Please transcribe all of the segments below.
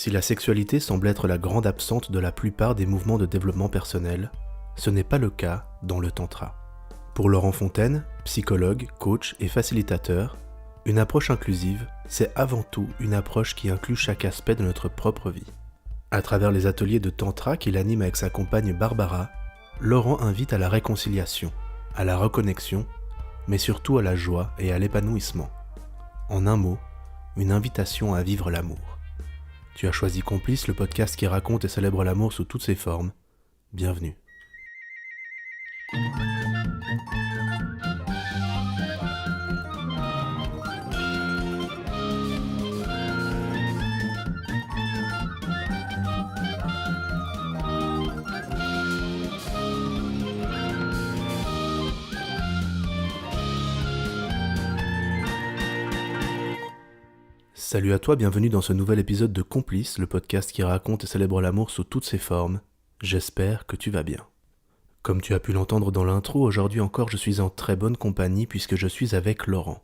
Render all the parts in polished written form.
Si la sexualité semble être la grande absente de la plupart des mouvements de développement personnel, ce n'est pas le cas dans le tantra. Pour Laurent Fontaine, psychologue, coach et facilitateur, une approche inclusive, c'est avant tout une approche qui inclut chaque aspect de notre propre vie. À travers les ateliers de tantra qu'il anime avec sa compagne Barbara, Laurent invite à la réconciliation, à la reconnexion, mais surtout à la joie et à l'épanouissement. En un mot, une invitation à vivre l'amour. Tu as choisi Complice, le podcast qui raconte et célèbre l'amour sous toutes ses formes. Bienvenue. Salut à toi, bienvenue dans ce nouvel épisode de Complice, le podcast qui raconte et célèbre l'amour sous toutes ses formes. J'espère que tu vas bien. Comme tu as pu l'entendre dans l'intro, aujourd'hui encore je suis en très bonne compagnie puisque je suis avec Laurent.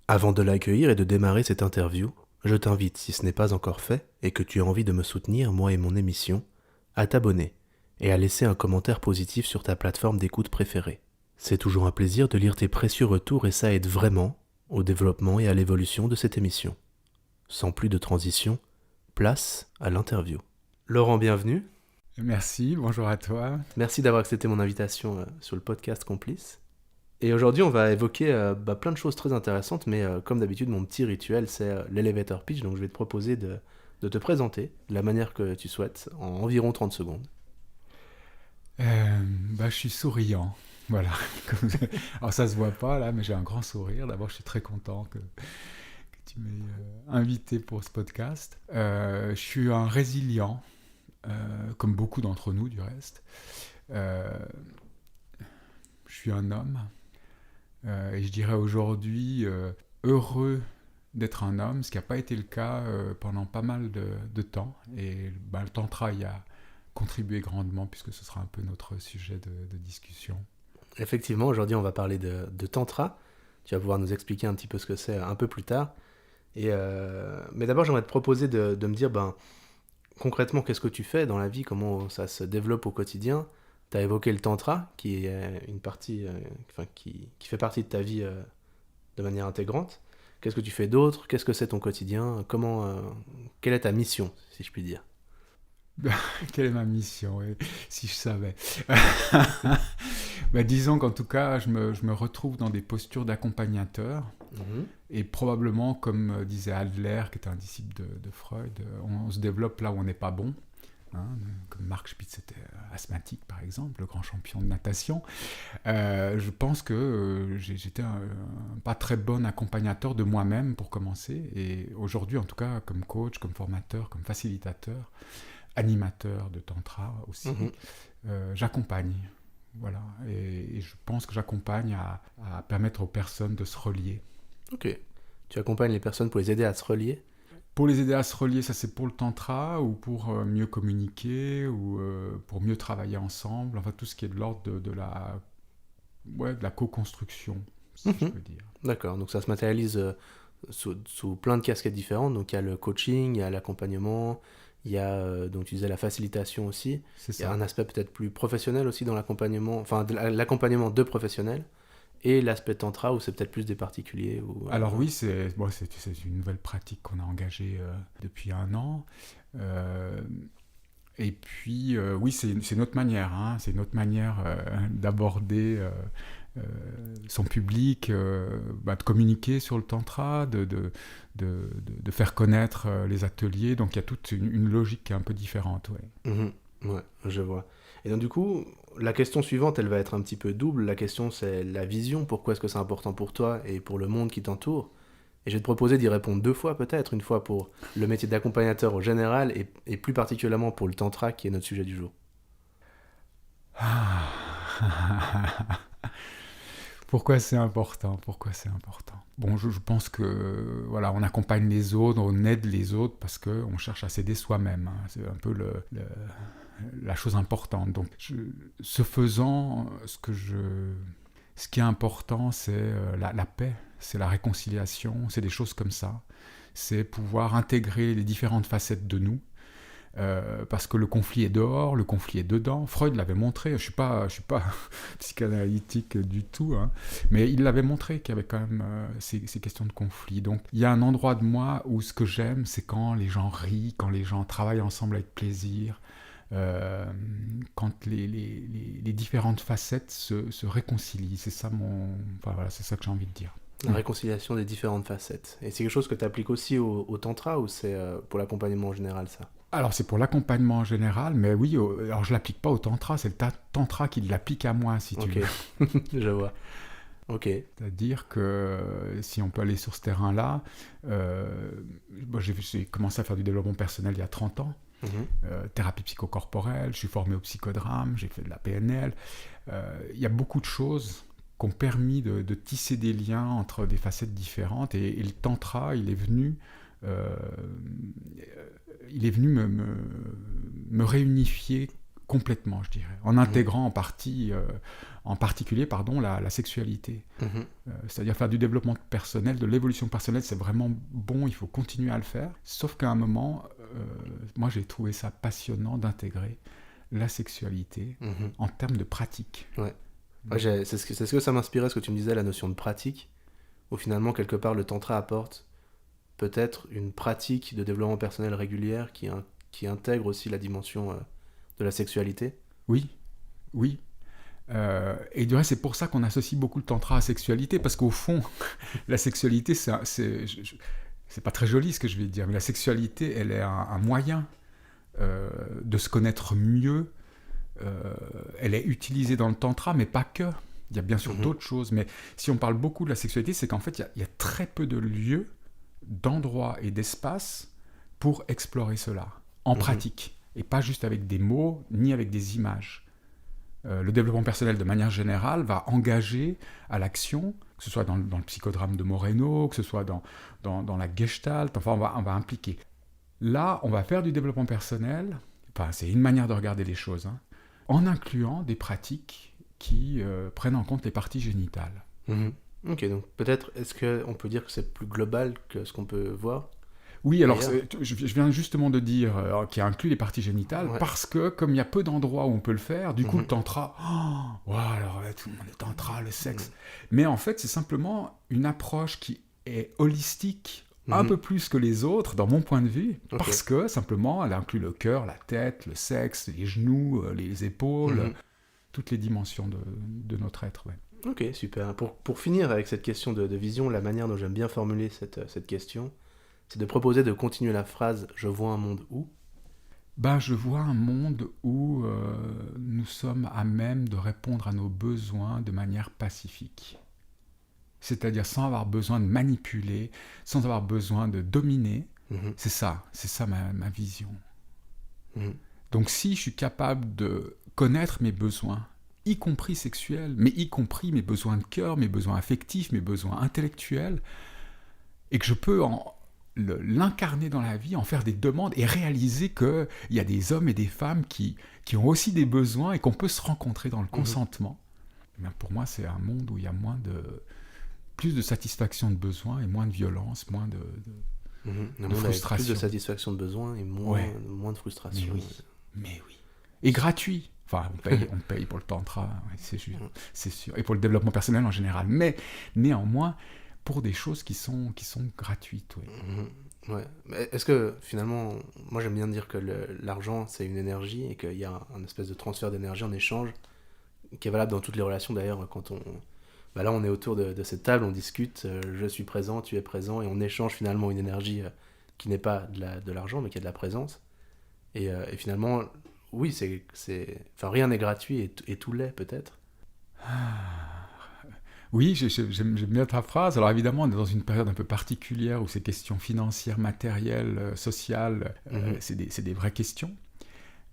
Avant de l'accueillir et de démarrer cette interview, je t'invite, si ce n'est pas encore fait et que tu as envie de me soutenir, moi et mon émission, à t'abonner et à laisser un commentaire positif sur ta plateforme d'écoute préférée. C'est toujours un plaisir de lire tes précieux retours et ça aide vraiment au développement et à l'évolution de cette émission. Sans plus de transition, place à l'interview. Laurent, bienvenue. Merci, bonjour à toi. Merci d'avoir accepté mon invitation sur le podcast Complice. Et aujourd'hui, on va évoquer plein de choses très intéressantes, mais comme d'habitude, mon petit rituel, c'est l'elevator pitch. Donc je vais te proposer de te présenter de la manière que tu souhaites, en environ 30 secondes. Je suis souriant, voilà. Alors ça se voit pas là, mais j'ai un grand sourire. D'abord, je suis très content que tu m'aies invité pour ce podcast. Je suis un résilient, comme beaucoup d'entre nous du reste. Je suis un homme, et je dirais aujourd'hui heureux d'être un homme, ce qui n'a pas été le cas pendant pas mal de temps. Et le tantra y a contribué grandement, puisque ce sera un peu notre sujet de discussion. Effectivement, aujourd'hui, on va parler de tantra. Tu vas pouvoir nous expliquer un petit peu ce que c'est un peu plus tard. Mais d'abord, j'aimerais te proposer de me dire, concrètement, qu'est-ce que tu fais dans la vie, comment ça se développe au quotidien. Tu as évoqué le tantra, qui est une partie, qui fait partie de ta vie de manière intégrante. Qu'est-ce que tu fais d'autre? Qu'est-ce que c'est ton quotidien? Quelle est ta mission, si je puis dire? Quelle est ma mission, si je savais. Disons qu'en tout cas, je me retrouve dans des postures d'accompagnateur. Et probablement, comme disait Adler, qui était un disciple de Freud, on se développe là où on n'est pas bon. Comme Mark Spitz était asthmatique, par exemple, le grand champion de natation. Je pense que j'étais un pas très bon accompagnateur de moi-même, pour commencer. Et aujourd'hui, en tout cas, comme coach, comme formateur, comme facilitateur, animateur de tantra aussi, j'accompagne. Voilà. Et je pense que j'accompagne à permettre aux personnes de se relier. Ok. Tu accompagnes les personnes pour les aider à se relier? Pour les aider à se relier, ça c'est pour le tantra, ou pour mieux communiquer, ou pour mieux travailler ensemble, enfin tout ce qui est de l'ordre de la co-construction, si je peux dire. D'accord, donc ça se matérialise sous plein de casquettes différentes. Donc il y a le coaching, il y a l'accompagnement, il y a, donc tu disais, la facilitation aussi. C'est ça. Il y a un aspect peut-être plus professionnel aussi dans l'accompagnement, enfin l'accompagnement de professionnels, et l'aspect tantra où c'est peut-être plus des particuliers. Alors oui, c'est une nouvelle pratique qu'on a engagée depuis 1 an. Et puis, oui, c'est notre manière, c'est notre manière d'aborder son public, de communiquer sur le tantra, de faire connaître les ateliers. Donc, il y a toute une logique qui est un peu différente. Ouais. Ouais, je vois. Et donc, du coup, la question suivante, elle va être un petit peu double. La question, c'est la vision. Pourquoi est-ce que c'est important pour toi et pour le monde qui t'entoure? Et je vais te proposer d'y répondre 2 fois peut-être. Une fois pour le métier d'accompagnateur au général et plus particulièrement pour le tantra qui est notre sujet du jour. Pourquoi c'est important? Bon, je pense que voilà, on accompagne les autres, on aide les autres parce qu'on cherche à s'aider soi-même. C'est un peu la chose importante. Donc, ce faisant, ce qui est important, c'est la paix, c'est la réconciliation, c'est des choses comme ça. c'est pouvoir intégrer les différentes facettes de nous. Parce que le conflit est dehors, le conflit est dedans. Freud l'avait montré, je suis pas psychanalytique du tout, hein, mais il l'avait montré qu'il y avait quand même ces questions de conflit. Donc il y a un endroit de moi où ce que j'aime, c'est quand les gens rient, quand les gens travaillent ensemble avec plaisir, quand les différentes facettes se réconcilient. C'est ça c'est ça que j'ai envie de dire. La réconciliation des différentes facettes. Et c'est quelque chose que tu appliques aussi au tantra, ou c'est pour l'accompagnement en général, ça? Alors c'est pour l'accompagnement en général, mais oui, alors je ne l'applique pas au tantra, c'est le tantra qui l'applique à moi, si tu veux. Je vois. Ok. C'est-à-dire que si on peut aller sur ce terrain-là, j'ai commencé à faire du développement personnel il y a 30 ans, thérapie psychocorporelle, je suis formé au psychodrame, j'ai fait de la PNL. Il y a beaucoup de choses qui ont permis de tisser des liens entre des facettes différentes, et le tantra, il est venu me réunifier complètement, je dirais, en intégrant en particulier la sexualité. C'est-à-dire faire du développement personnel, de l'évolution personnelle, c'est vraiment bon, il faut continuer à le faire. Sauf qu'à un moment, moi j'ai trouvé ça passionnant d'intégrer la sexualité en termes de pratique. Ouais. C'est ce que ça m'inspirait, ce que tu me disais, la notion de pratique, où finalement, quelque part, le tantra apporte peut-être une pratique de développement personnel régulière qui intègre aussi la dimension de la sexualité. Oui. Et du reste, c'est pour ça qu'on associe beaucoup le tantra à la sexualité, parce qu'au fond, la sexualité, c'est pas très joli ce que je vais dire, mais la sexualité, elle est un moyen de se connaître mieux. Elle est utilisée dans le tantra, mais pas que. Il y a bien sûr d'autres choses, mais si on parle beaucoup de la sexualité, c'est qu'en fait, il y a très peu de lieux, d'endroits et d'espaces pour explorer cela, en pratique, et pas juste avec des mots, ni avec des images. Le développement personnel, de manière générale, va engager à l'action, que ce soit dans le psychodrame de Moreno, que ce soit dans la Gestalt, enfin, on va impliquer. Là, on va faire du développement personnel, c'est une manière de regarder les choses, hein, en incluant des pratiques qui prennent en compte les parties génitales. Ok, donc peut-être, est-ce qu'on peut dire que c'est plus global que ce qu'on peut voir? Oui, alors je viens justement de dire qu'il inclut les parties génitales, parce que comme il y a peu d'endroits où on peut le faire, du coup le tantra, alors tout le monde est tantra, le sexe. Mais en fait, c'est simplement une approche qui est holistique, un peu plus que les autres, dans mon point de vue, parce que simplement, elle inclut le cœur, la tête, le sexe, les genoux, les épaules, toutes les dimensions de notre être. Ouais. Ok, super. Pour finir avec cette question de vision, la manière dont j'aime bien formuler cette question, c'est de proposer de continuer la phrase « Je vois un monde où ?» Je vois un monde où nous sommes à même de répondre à nos besoins de manière pacifique. C'est-à-dire sans avoir besoin de manipuler, sans avoir besoin de dominer. C'est ça ma vision. Donc si je suis capable de connaître mes besoins, y compris sexuels, mais y compris mes besoins de cœur, mes besoins affectifs, mes besoins intellectuels, et que je peux l'incarner dans la vie, en faire des demandes et réaliser qu'il y a des hommes et des femmes qui ont aussi des besoins et qu'on peut se rencontrer dans le consentement. Pour moi, c'est un monde où il y a plus de satisfaction de besoins et moins de violence, moins de frustration. Plus de satisfaction de besoins et moins de frustration. Mais oui. Et gratuit. Enfin, on paye pour le tantra, c'est sûr. Et pour le développement personnel en général. Mais néanmoins, pour des choses qui sont gratuites. Ouais. Mais est-ce que finalement, moi j'aime bien dire que l'argent c'est une énergie et qu'il y a un espèce de transfert d'énergie en échange qui est valable dans toutes les relations d'ailleurs. Quand là on est autour de cette table, on discute, je suis présent, tu es présent, et on échange finalement une énergie qui n'est pas de l'argent mais qui est de la présence. Et finalement, oui, rien n'est gratuit et tout l'est peut-être. Oui, j'aime bien ta phrase. Alors évidemment, on est dans une période un peu particulière où ces questions financières, matérielles, sociales, c'est des vraies questions.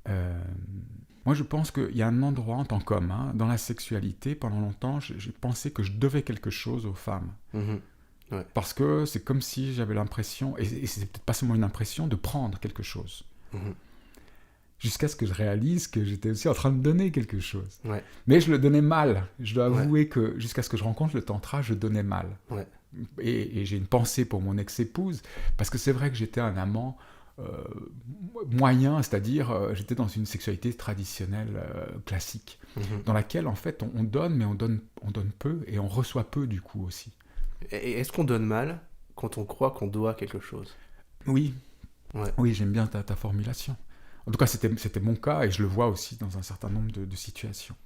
Moi, je pense qu'il y a un endroit en tant qu'homme, dans la sexualité. Pendant longtemps, j'ai pensé que je devais quelque chose aux femmes. Parce que c'est comme si j'avais l'impression, et c'est peut-être pas seulement une impression, de prendre quelque chose. Jusqu'à ce que je réalise que j'étais aussi en train de donner quelque chose. Mais je le donnais mal. Je dois avouer que jusqu'à ce que je rencontre le tantra, je donnais mal. et j'ai une pensée pour mon ex-épouse, parce que c'est vrai que j'étais un amant moyen, c'est-à-dire j'étais dans une sexualité traditionnelle classique, dans laquelle en fait on donne, mais on donne peu, et on reçoit peu du coup aussi. Et est-ce qu'on donne mal quand on croit qu'on doit quelque chose? Oui, Ouais. oui, j'aime bien ta formulation. En tout cas, c'était mon cas, et je le vois aussi dans un certain nombre de situations.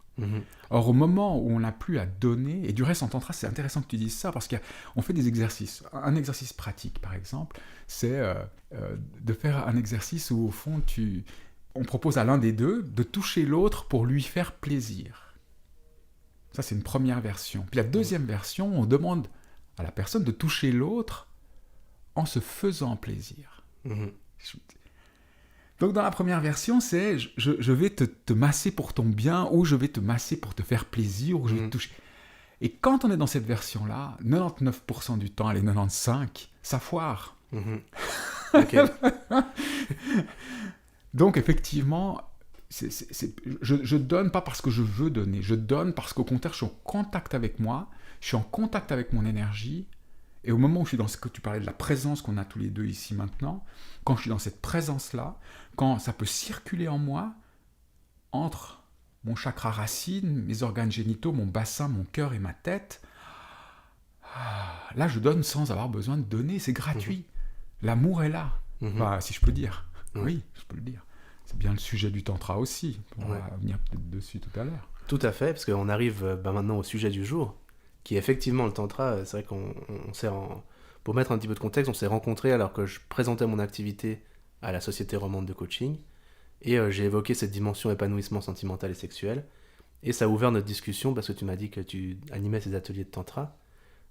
Or, au moment où on n'a plus à donner, et du reste en tantra, c'est intéressant que tu dises ça, parce qu'on fait des exercices. Un exercice pratique, par exemple, c'est de faire un exercice où, au fond, on propose à l'un des deux de toucher l'autre pour lui faire plaisir. Ça, c'est une première version. Puis la deuxième version, on demande à la personne de toucher l'autre en se faisant plaisir. Donc dans la première version, c'est je vais te masser pour ton bien, ou je vais te masser pour te faire plaisir, ou je vais te toucher. Et quand on est dans cette version-là, 99% du temps, allez, 95%, ça foire. Okay. Donc effectivement, je donne pas parce que je veux donner, je donne parce qu'au contraire, je suis en contact avec moi, je suis en contact avec mon énergie, et au moment où je suis dans ce que tu parlais de la présence qu'on a tous les deux ici maintenant, quand je suis dans cette présence-là, quand ça peut circuler en moi, entre mon chakra racine, mes organes génitaux, mon bassin, mon cœur et ma tête, là je donne sans avoir besoin de donner, c'est gratuit. L'amour est là, enfin, si je peux dire. Oui, je peux le dire. C'est bien le sujet du tantra aussi, on va venir peut-être dessus tout à l'heure. Tout à fait, parce qu'on arrive maintenant au sujet du jour, qui est effectivement le tantra. C'est vrai qu'on pour mettre un petit peu de contexte, on s'est rencontrés alors que je présentais mon activité à la Société romande de coaching, et j'ai évoqué cette dimension épanouissement sentimental et sexuel, et ça a ouvert notre discussion parce que tu m'as dit que tu animais ces ateliers de tantra,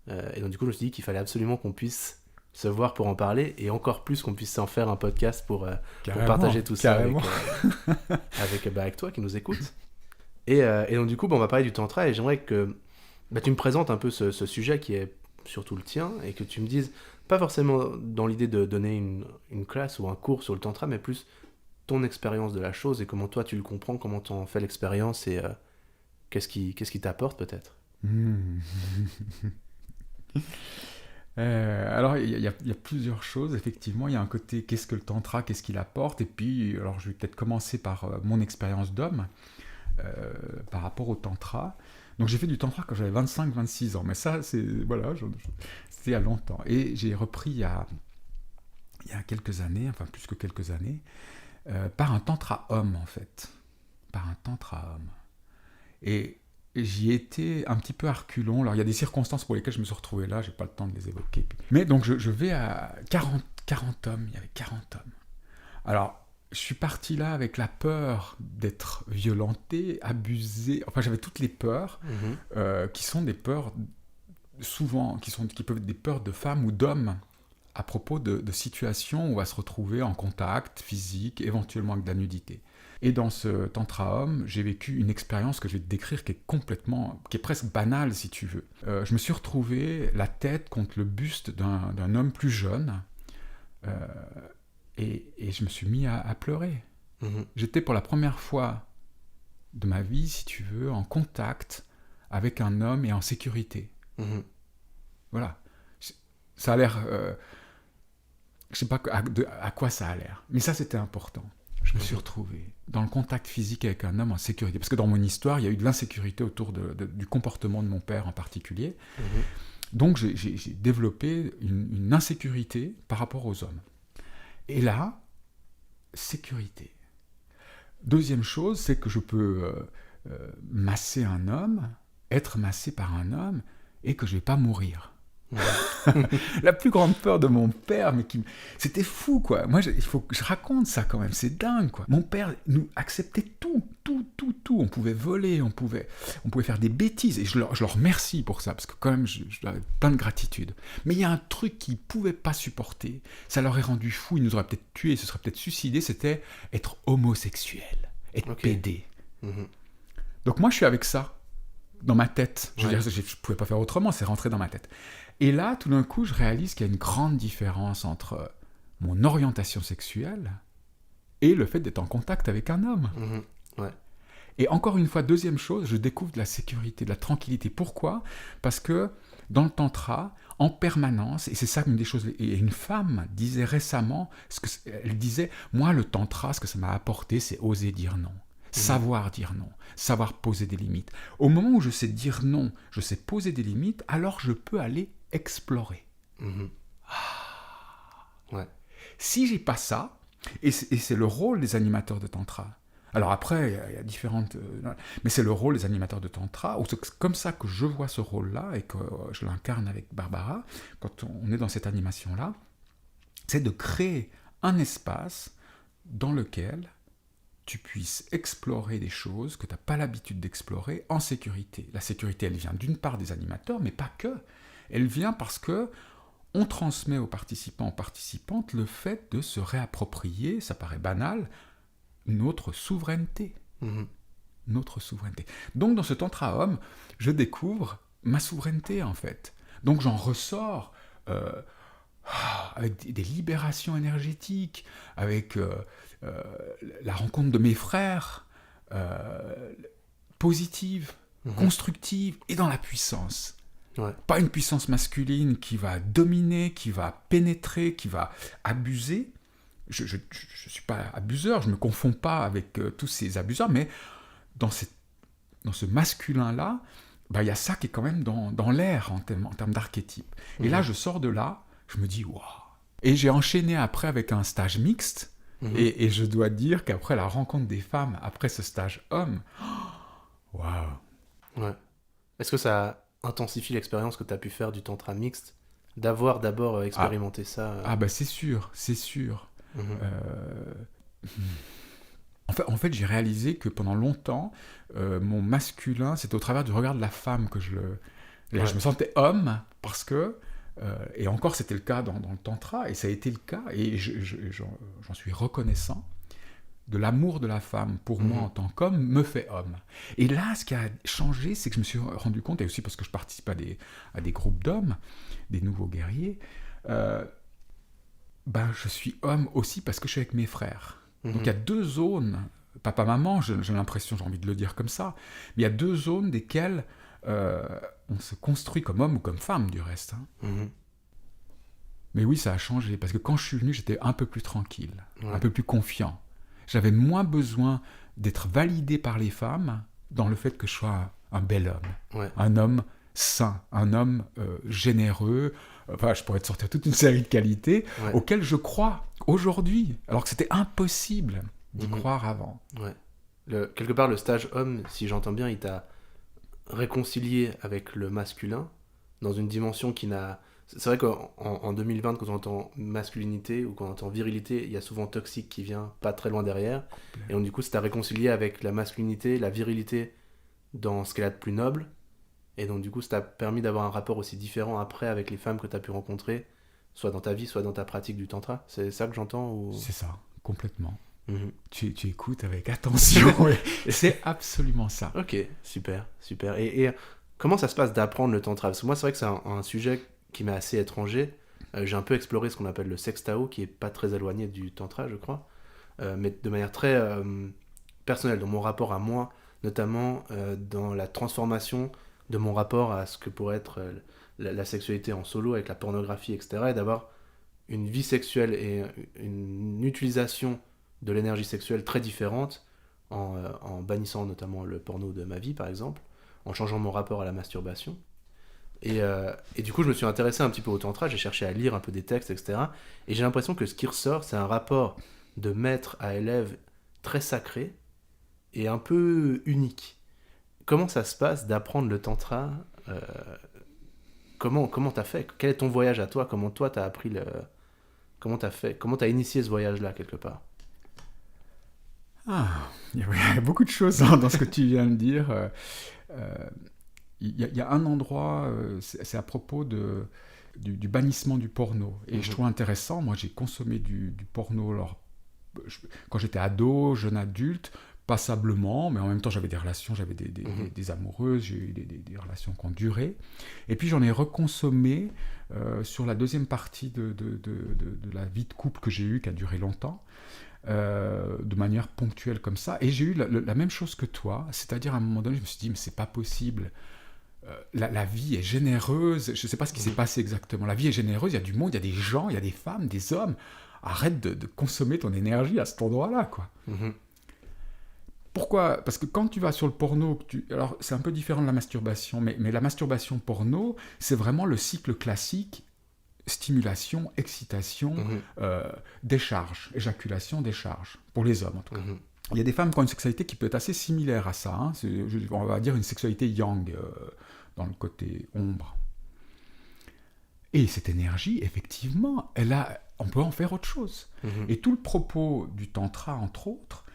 et donc du coup je me suis dit qu'il fallait absolument qu'on puisse se voir pour en parler, et encore plus qu'on puisse en faire un podcast pour partager tout ça avec toi qui nous écoute. Et donc du coup on va parler du tantra, et j'aimerais que tu me présentes un peu ce sujet qui est surtout le tien, et que tu me dises, pas forcément dans l'idée de donner une classe ou un cours sur le tantra, mais plus ton expérience de la chose, et comment toi tu le comprends, comment tu en fais l'expérience, et qu'est-ce qui t'apporte peut-être. Alors il y a plusieurs choses, effectivement. Il y a un côté qu'est-ce que le tantra, qu'est-ce qu'il apporte, et puis alors je vais peut-être commencer par mon expérience d'homme par rapport au tantra. Donc j'ai fait du tantra quand j'avais 25-26 ans, mais ça c'était il y a longtemps, et j'ai repris il y a quelques années, enfin plus que quelques années, par un tantra homme en fait, et j'y étais un petit peu à reculons. Alors il y a des circonstances pour lesquelles je me suis retrouvé là, j'ai pas le temps de les évoquer. Mais donc je vais à 40 hommes, il y avait 40 hommes. Alors je suis parti là avec la peur d'être violenté, abusé, enfin j'avais toutes les peurs, qui sont des peurs souvent, qui peuvent être des peurs de femmes ou d'hommes, à propos de situations où on va se retrouver en contact physique, éventuellement avec de la nudité. Et dans ce tantra homme, j'ai vécu une expérience que je vais te décrire qui est presque banale si tu veux. Je me suis retrouvé la tête contre le buste d'un homme plus jeune, et je me suis mis à pleurer. J'étais pour la première fois de ma vie, si tu veux, en contact avec un homme et en sécurité. Voilà. Ça a l'air... je sais pas à quoi ça a l'air, mais ça c'était important. Je me suis retrouvé dans le contact physique avec un homme en sécurité, parce que dans mon histoire, il y a eu de l'insécurité autour du comportement de mon père en particulier. Donc j'ai développé une insécurité par rapport aux hommes. Et là, sécurité. Deuxième chose, c'est que je peux masser un homme, être massé par un homme, et que je vais pas mourir. La plus grande peur de mon père, mais c'était fou quoi. Moi, il faut que je raconte ça quand même, c'est dingue quoi. Mon père nous acceptait tout. On pouvait voler, on pouvait faire des bêtises, et je leur remercie pour ça, parce que quand même, je avais plein de gratitude. Mais il y a un truc qu'ils pouvaient pas supporter, ça leur est rendu fou, ils nous auraient peut-être tués, se seraient peut-être suicidés, c'était être homosexuel, être pédé. Donc moi, je suis avec ça dans ma tête. Je veux dire, je pouvais pas faire autrement, c'est rentré dans ma tête. Et là, tout d'un coup, je réalise qu'il y a une grande différence entre mon orientation sexuelle et le fait d'être en contact avec un homme. Et encore une fois, deuxième chose, je découvre de la sécurité, de la tranquillité. Pourquoi ? Parce que dans le tantra, en permanence, et c'est ça une des choses. Et une femme disait récemment, elle disait, moi le tantra, ce que ça m'a apporté, c'est oser dire non. Savoir dire non, savoir poser des limites. Au moment où je sais dire non, je sais poser des limites, alors je peux aller explorer. Ouais. Si j'ai pas ça, et c'est le rôle des animateurs de tantra. Alors après, il y a différentes... mais c'est le rôle des animateurs de tantra, ou c'est comme ça que je vois ce rôle-là, et que je l'incarne avec Barbara, quand on est dans cette animation-là, c'est de créer un espace dans lequel tu puisses explorer des choses que tu n'as pas l'habitude d'explorer en sécurité. La sécurité, elle vient d'une part des animateurs, mais pas que. Elle vient parce que on transmet aux participants, aux participantes, le fait de se réapproprier, ça paraît banal, notre souveraineté. Notre souveraineté. Donc dans ce tantra homme, je découvre ma souveraineté en fait. Donc j'en ressors avec des libérations énergétiques, avec la rencontre de mes frères, positive, constructive et dans la puissance. Ouais. Pas une puissance masculine qui va dominer, qui va pénétrer, qui va abuser. Je ne suis pas abuseur, je ne me confonds pas avec tous ces abuseurs, mais dans ce masculin-là, il y a ça qui est quand même dans l'air en termes d'archétype. Et là, je sors de là, je me dis, waouh. Et j'ai enchaîné après avec un stage mixte, et je dois dire qu'après la rencontre des femmes, après ce stage homme, waouh. Ouais. Est-ce que ça intensifie l'expérience que tu as pu faire du tantra mixte, d'avoir d'abord expérimenté ça Ah c'est sûr, c'est sûr. En fait, j'ai réalisé que pendant longtemps, mon masculin, c'était au travers du regard de la femme que je me sentais homme, parce que, et encore c'était le cas dans le tantra, et ça a été le cas, et j'en suis reconnaissant, de l'amour de la femme pour moi en tant qu'homme me fait homme. Et là, ce qui a changé, c'est que je me suis rendu compte, et aussi parce que je participe à des groupes d'hommes, des nouveaux guerriers, je suis homme aussi parce que je suis avec mes frères. Donc il y a deux zones, papa-maman, j'ai l'impression, j'ai envie de le dire comme ça, mais il y a deux zones desquelles on se construit comme homme ou comme femme du reste. Mais oui, ça a changé, parce que quand je suis venu, j'étais un peu plus tranquille, un peu plus confiant. J'avais moins besoin d'être validé par les femmes dans le fait que je sois un bel homme, un homme sain, un homme généreux. Enfin, je pourrais te sortir toute une série de qualités auxquelles je crois aujourd'hui, alors que c'était impossible d'y croire avant. Quelque part, le stage homme, si j'entends bien, il t'a réconcilié avec le masculin dans une dimension qui n'a... C'est vrai qu'en 2020, quand on entend masculinité ou quand on entend virilité, il y a souvent toxique qui vient pas très loin derrière. Et donc du coup, ça t'a réconcilié avec la masculinité, la virilité dans ce qu'elle a de plus noble. Et donc du coup, ça t'a permis d'avoir un rapport aussi différent après avec les femmes que tu as pu rencontrer, soit dans ta vie, soit dans ta pratique du tantra. C'est ça que j'entends ou... C'est ça, complètement. Tu écoutes avec attention. C'est absolument ça. Ok, super. Et comment ça se passe d'apprendre le tantra? Parce que moi, c'est vrai que c'est un sujet qui m'est assez étranger. J'ai un peu exploré ce qu'on appelle le sex Tao, qui est pas très éloigné du tantra, je crois, mais de manière très personnelle, dans mon rapport à moi, notamment dans la transformation de mon rapport à ce que pourrait être la sexualité en solo, avec la pornographie, etc., et d'avoir une vie sexuelle et une utilisation de l'énergie sexuelle très différente, en bannissant notamment le porno de ma vie, par exemple, en changeant mon rapport à la masturbation. Et du coup, je me suis intéressé un petit peu au tantra, j'ai cherché à lire un peu des textes, etc. Et j'ai l'impression que ce qui ressort, c'est un rapport de maître à élève très sacré et un peu unique. Comment ça se passe d'apprendre le tantra Comment t'as fait? Quel est ton voyage à toi? Comment toi t'as appris le... Comment t'as initié ce voyage-là, quelque part? Il y a beaucoup de choses dans ce que tu viens de dire. Il y a un endroit, c'est à propos du bannissement du porno. Et je trouve intéressant, moi j'ai consommé du porno quand j'étais ado, jeune adulte, passablement, mais en même temps j'avais des relations, j'avais des amoureuses, j'ai eu des relations qui ont duré. Et puis j'en ai reconsommé sur la deuxième partie de la vie de couple que j'ai eue, qui a duré longtemps. De manière ponctuelle comme ça, et j'ai eu la même chose que toi, c'est-à-dire à un moment donné je me suis dit mais c'est pas possible, la vie est généreuse. Je ne sais pas ce qui s'est passé exactement. La vie est généreuse, il y a du monde, il y a des gens, il y a des femmes, des hommes. Arrête de consommer ton énergie à cet endroit-là, quoi. Pourquoi ? Parce que quand tu vas sur le porno, alors c'est un peu différent de la masturbation, mais la masturbation porno, c'est vraiment le cycle classique, stimulation, excitation, décharge, éjaculation, décharge, pour les hommes en tout cas. Il y a des femmes qui ont une sexualité qui peut être assez similaire à ça, hein. On va dire une sexualité yang, dans le côté ombre. Et cette énergie, effectivement, on peut en faire autre chose. Et tout le propos du tantra, entre autres,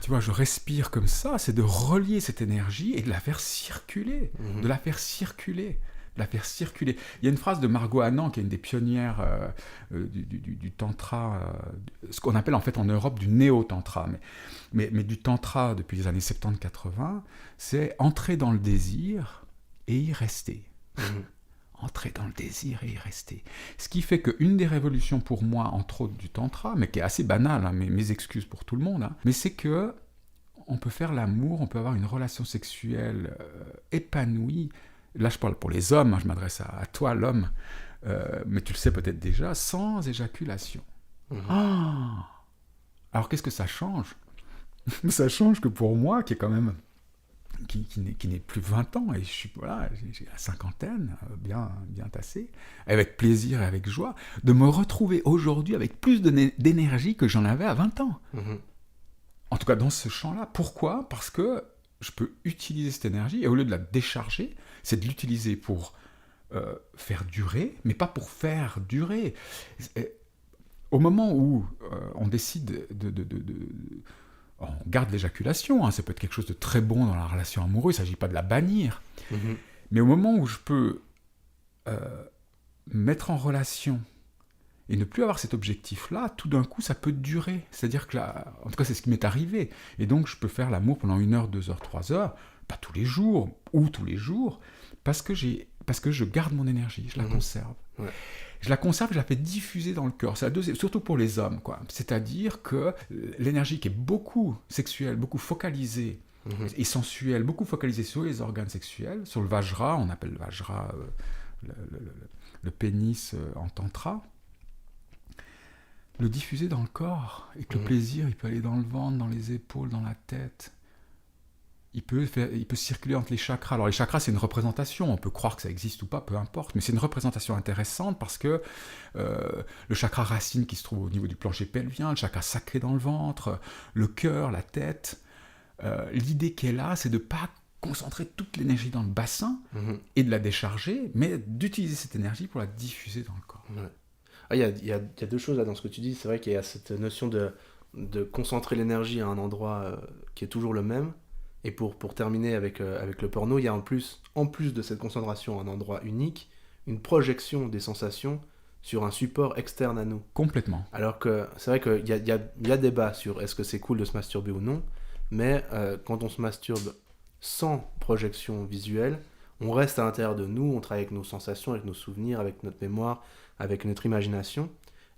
tu vois, je respire comme ça, c'est de relier cette énergie et de la faire circuler, de la faire circuler. Il y a une phrase de Margot Anand, qui est une des pionnières du tantra, ce qu'on appelle en fait en Europe du néo-tantra, mais du tantra depuis les années 70-80, c'est entrer dans le désir et y rester. Entrer dans le désir et y rester. Ce qui fait qu'une des révolutions pour moi, entre autres du tantra, mais qui est assez banale, hein, mes excuses pour tout le monde, hein, mais c'est que on peut faire l'amour, on peut avoir une relation sexuelle épanouie. Là, je parle pour les hommes, hein, je m'adresse à toi, l'homme, mais tu le sais peut-être déjà, sans éjaculation. Alors, qu'est-ce que ça change ? Ça change que pour moi, qui est quand même... qui n'est plus 20 ans, et je suis j'ai la cinquantaine, bien tassé, avec plaisir et avec joie, de me retrouver aujourd'hui avec plus d'énergie que j'en avais à 20 ans. En tout cas, dans ce champ-là. Pourquoi ? Parce que je peux utiliser cette énergie, et au lieu de la décharger, c'est de l'utiliser pour faire durer, mais pas pour faire durer. Au moment où on décide on garde l'éjaculation, hein, ça peut être quelque chose de très bon dans la relation amoureuse, il ne s'agit pas de la bannir. Mais au moment où je peux mettre en relation et ne plus avoir cet objectif-là, tout d'un coup, ça peut durer. C'est-à-dire que là, en tout cas, c'est ce qui m'est arrivé. Et donc, je peux faire l'amour pendant 1 heure, 2 heures, 3 heures, pas tous les jours, ou tous les jours, parce que je garde mon énergie, je la conserve. Je la conserve, je la fais diffuser dans le cœur. C'est surtout pour les hommes, quoi. C'est-à-dire que l'énergie qui est beaucoup sexuelle, beaucoup focalisée et sensuelle, beaucoup focalisée sur les organes sexuels, sur le vajra, on appelle le vajra le pénis en tantra, le diffuser dans le corps, et que le plaisir, il peut aller dans le ventre, dans les épaules, dans la tête. Il peut circuler entre les chakras. Alors les chakras, c'est une représentation, on peut croire que ça existe ou pas, peu importe, mais c'est une représentation intéressante parce que le chakra racine qui se trouve au niveau du plancher pelvien, le chakra sacré dans le ventre, le cœur, la tête, l'idée qui est là, c'est de ne pas concentrer toute l'énergie dans le bassin et de la décharger, mais d'utiliser cette énergie pour la diffuser dans le corps. Il y a 2 choses là dans ce que tu dis. C'est vrai qu'il y a cette notion de concentrer l'énergie à un endroit qui est toujours le même. Et pour terminer avec le porno, il y a en plus de cette concentration à un endroit unique, une projection des sensations sur un support externe à nous. Complètement. Alors que c'est vrai qu'il y a débat sur est-ce que c'est cool de se masturber ou non, mais quand on se masturbe sans projection visuelle, on reste à l'intérieur de nous, on travaille avec nos sensations, avec nos souvenirs, avec notre mémoire, avec notre imagination,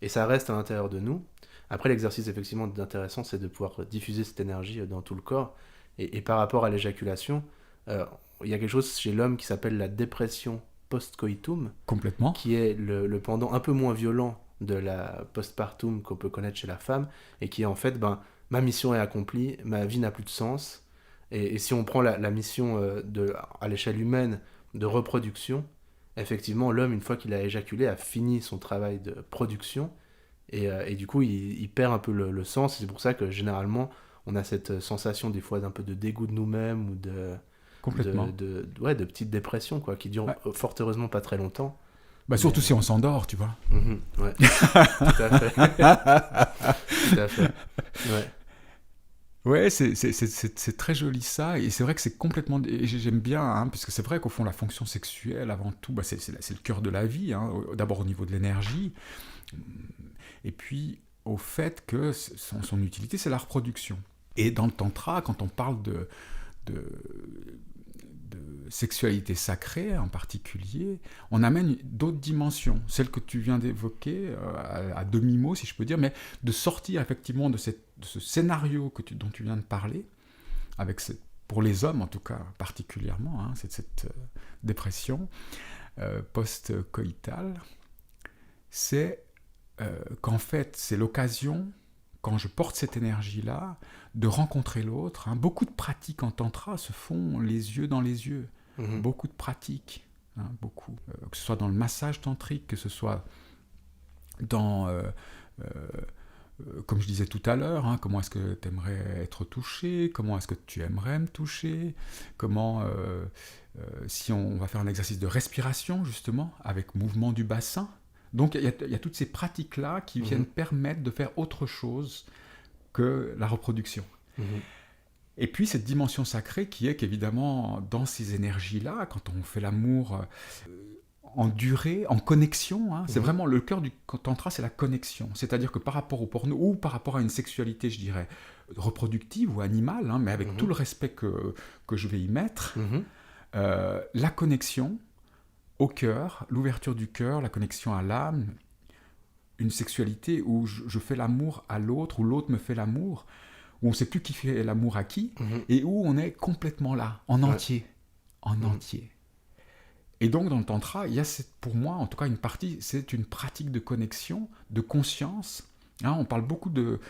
et ça reste à l'intérieur de nous. Après, l'exercice effectivement intéressant, c'est de pouvoir diffuser cette énergie dans tout le corps. Et par rapport à l'éjaculation, il y a quelque chose chez l'homme qui s'appelle la dépression post-coitum. Complètement. Qui est le pendant un peu moins violent de la postpartum qu'on peut connaître chez la femme, et qui est en fait, ma mission est accomplie, ma vie n'a plus de sens. Et si on prend la mission à l'échelle humaine de reproduction, effectivement, l'homme, une fois qu'il a éjaculé, a fini son travail de production, et du coup, il perd un peu le sens. Et c'est pour ça que généralement, on a cette sensation des fois d'un peu de dégoût de nous-mêmes ou de petites dépressions, quoi, qui durent fort heureusement pas très longtemps. Surtout si on s'endort, tu vois. Ouais. Tout à fait. Tout à fait. Ouais, c'est très joli ça, et c'est vrai que c'est complètement... Et j'aime bien, hein, parce que c'est vrai qu'au fond, la fonction sexuelle, avant tout, c'est le cœur de la vie, hein, d'abord au niveau de l'énergie, et puis au fait que son utilité, c'est la reproduction. Et dans le tantra, quand on parle de sexualité sacrée en particulier, on amène d'autres dimensions, celles que tu viens d'évoquer à demi-mot, si je peux dire, mais de sortir effectivement de ce scénario dont tu viens de parler, avec cette pour les hommes en tout cas particulièrement, hein, c'est cette dépression post-coïtale, c'est qu'en fait c'est l'occasion, quand je porte cette énergie-là, de rencontrer l'autre. Hein. Beaucoup de pratiques en tantra se font les yeux dans les yeux. Beaucoup de pratiques, hein, beaucoup. Que ce soit dans le massage tantrique, que ce soit dans, comme je disais tout à l'heure, hein, comment est-ce que tu aimerais être touché, comment est-ce que tu aimerais me toucher, comment, si on va faire un exercice de respiration, justement, avec mouvement du bassin. Donc il y a toutes ces pratiques-là qui viennent permettre de faire autre chose que la reproduction. Et puis cette dimension sacrée qui est qu'évidemment, dans ces énergies-là, quand on fait l'amour en durée, en connexion, hein, c'est vraiment le cœur du tantra, c'est la connexion. C'est-à-dire que par rapport au porno, ou par rapport à une sexualité, je dirais, reproductive ou animale, hein, mais avec tout le respect que je vais y mettre, la connexion au cœur, l'ouverture du cœur, la connexion à l'âme, une sexualité où je fais l'amour à l'autre, où l'autre me fait l'amour, où on ne sait plus qui fait l'amour à qui, et où on est complètement là, en entier. En entier. Et donc, dans le tantra, il y a, pour moi, en tout cas, une partie, c'est une pratique de connexion, de conscience. Hein, on parle beaucoup de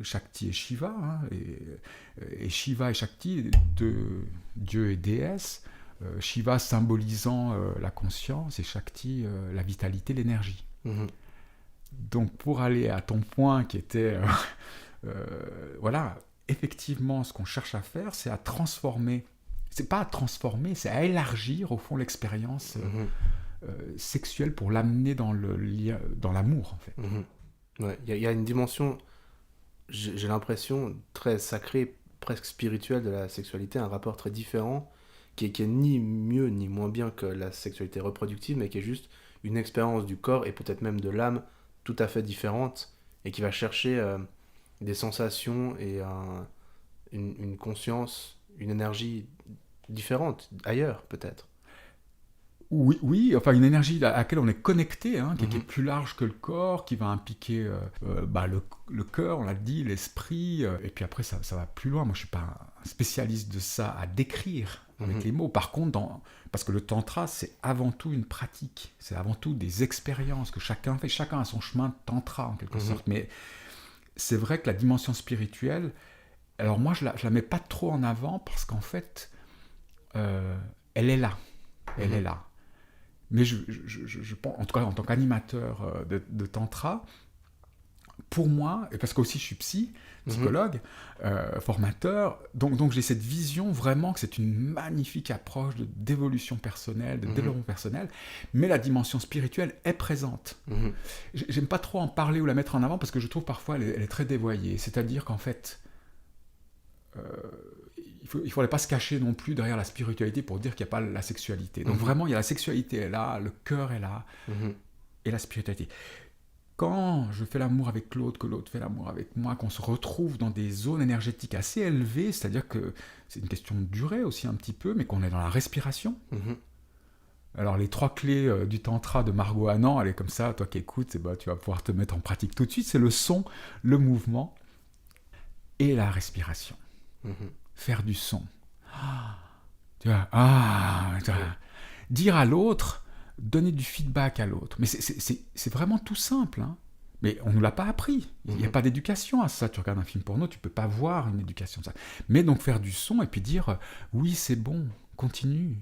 Shakti et Shiva, hein, et Shiva et Shakti, de Dieu et déesse. Shiva symbolisant la conscience et Shakti, la vitalité, l'énergie. Donc, pour aller à ton point qui était... voilà, effectivement, ce qu'on cherche à faire, c'est à transformer. C'est pas à transformer, c'est à élargir, au fond, l'expérience sexuelle pour l'amener dans l'amour, en fait. Ouais, il y a une dimension, j'ai l'impression, très sacrée, presque spirituelle de la sexualité, un rapport très différent, qui est ni mieux ni moins bien que la sexualité reproductive, mais qui est juste une expérience du corps et peut-être même de l'âme tout à fait différente, et qui va chercher des sensations et une conscience, une énergie différente, ailleurs peut-être. Oui, enfin une énergie à laquelle on est connecté, hein, qui est plus large que le corps, qui va impliquer le cœur, on l'a dit, l'esprit, et puis après ça va plus loin. Moi je ne suis pas un spécialiste de ça à décrire avec les mots. Par contre, parce que le tantra c'est avant tout une pratique, c'est avant tout des expériences que chacun fait, chacun a son chemin de tantra en quelque sorte, mais c'est vrai que la dimension spirituelle, alors moi je la mets pas trop en avant parce qu'en fait elle est là, elle est là. Mais je pense, en tout cas en tant qu'animateur de tantra, pour moi, et parce qu'aussi je suis psychologue, formateur, donc j'ai cette vision vraiment que c'est une magnifique approche d'évolution personnelle, de développement personnel, mais la dimension spirituelle est présente. J'aime pas trop en parler ou la mettre en avant parce que je trouve parfois elle est très dévoyée. C'est-à-dire qu'en fait, il ne faudrait pas se cacher non plus derrière la spiritualité pour dire qu'il n'y a pas la sexualité. Donc vraiment, il y a la sexualité est là, le cœur est là, et la spiritualité. Quand je fais l'amour avec l'autre, que l'autre fait l'amour avec moi, qu'on se retrouve dans des zones énergétiques assez élevées, c'est-à-dire que c'est une question de durée aussi un petit peu, mais qu'on est dans la respiration. Alors les 3 clés du tantra de Margot Anand, elle est comme ça, toi qui écoutes, tu vas pouvoir te mettre en pratique tout de suite, c'est le son, le mouvement et la respiration. Faire du son. Tu vois, dire à l'autre, donner du feedback à l'autre. Mais c'est vraiment tout simple. Hein. Mais on ne nous l'a pas appris. Il n'y a pas d'éducation à ça. Tu regardes un film porno, tu ne peux pas voir une éducation à ça. Mais donc faire du son et puis dire, oui, c'est bon, continue.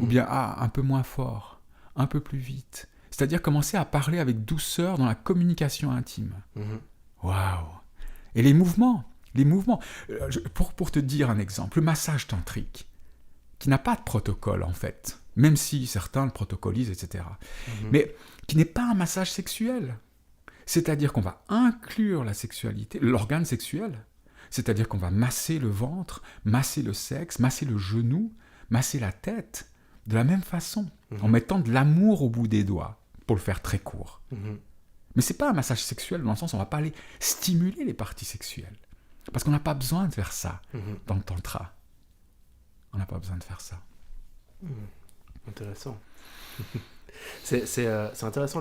Ou bien, un peu moins fort, un peu plus vite. C'est-à-dire commencer à parler avec douceur dans la communication intime. Waouh. Et les mouvements. Pour te dire un exemple, le massage tantrique, qui n'a pas de protocole en fait, même si certains le protocolisent, etc. Mais qui n'est pas un massage sexuel. C'est-à-dire qu'on va inclure la sexualité, l'organe sexuel, c'est-à-dire qu'on va masser le ventre, masser le sexe, masser le genou, masser la tête, de la même façon, en mettant de l'amour au bout des doigts, pour le faire très court. Mais c'est pas un massage sexuel dans le sens où on va pas aller stimuler les parties sexuelles. Parce qu'on n'a pas besoin de faire ça dans le tantra. On n'a pas besoin de faire ça. Intéressant. C'est intéressant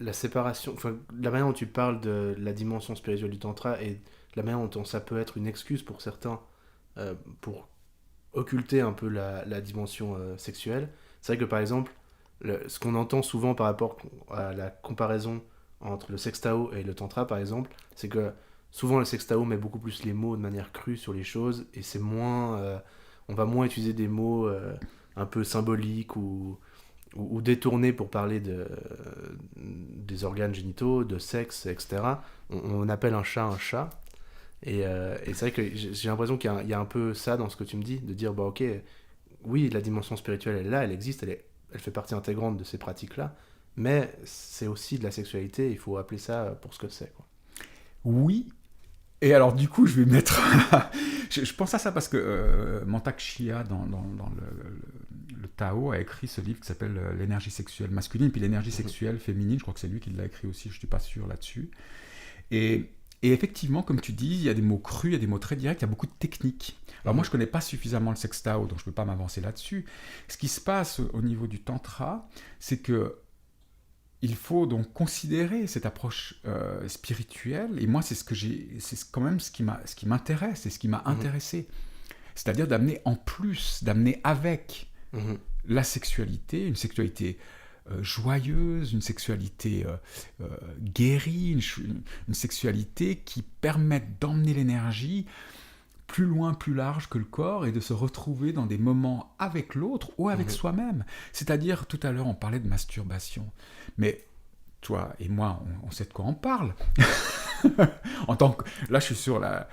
la séparation, enfin, la manière dont tu parles de la dimension spirituelle du tantra et la manière dont ça peut être une excuse pour certains pour occulter un peu la dimension sexuelle. C'est vrai que par exemple, ce qu'on entend souvent par rapport à la comparaison entre le sextao et le tantra par exemple, c'est que souvent le sextao met beaucoup plus les mots de manière crue sur les choses et c'est moins, on va moins utiliser des mots un peu symboliques ou détournés pour parler des organes génitaux, de sexe, etc. On appelle un chat. Et c'est vrai que j'ai l'impression qu'il y a un peu ça dans ce que tu me dis, de dire, bah ok, oui, la dimension spirituelle, elle est là, elle existe, elle fait partie intégrante de ces pratiques-là, mais c'est aussi de la sexualité, il faut appeler ça pour ce que c'est, quoi. Oui. Et alors, du coup, je vais mettre... je pense à ça parce que Mantak Chia, dans le Tao, a écrit ce livre qui s'appelle L'énergie sexuelle masculine, puis l'énergie sexuelle féminine, je crois que c'est lui qui l'a écrit aussi, je ne suis pas sûr là-dessus. Et effectivement, comme tu dis, il y a des mots crus, il y a des mots très directs, il y a beaucoup de techniques. Alors moi, je ne connais pas suffisamment le sextao, donc je ne peux pas m'avancer là-dessus. Ce qui se passe au niveau du tantra, c'est que il faut donc considérer cette approche spirituelle, et moi, c'est quand même ce qui m'intéresse, et ce qui m'a intéressé. C'est-à-dire d'amener en plus, d'amener avec la sexualité, une sexualité joyeuse, une sexualité guérie, une sexualité qui permette d'emmener l'énergie plus loin, plus large que le corps et de se retrouver dans des moments avec l'autre ou avec soi-même. C'est-à-dire, tout à l'heure, on parlait de masturbation. Mais toi et moi, on sait de quoi on parle. Là, je suis sur la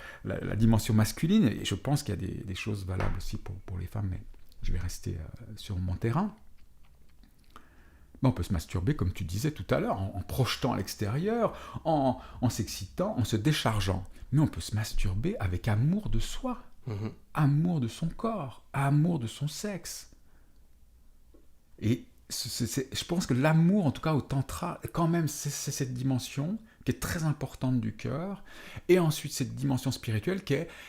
dimension masculine et je pense qu'il y a des choses valables aussi pour les femmes, mais je vais rester sur mon terrain. Mais on peut se masturber, comme tu disais tout à l'heure, en projetant à l'extérieur, en s'excitant, en se déchargeant. Mais on peut se masturber avec amour de soi, amour de son corps, amour de son sexe. Et je pense que l'amour, en tout cas au tantra, quand même, c'est cette dimension qui est très importante du cœur, et ensuite cette dimension spirituelle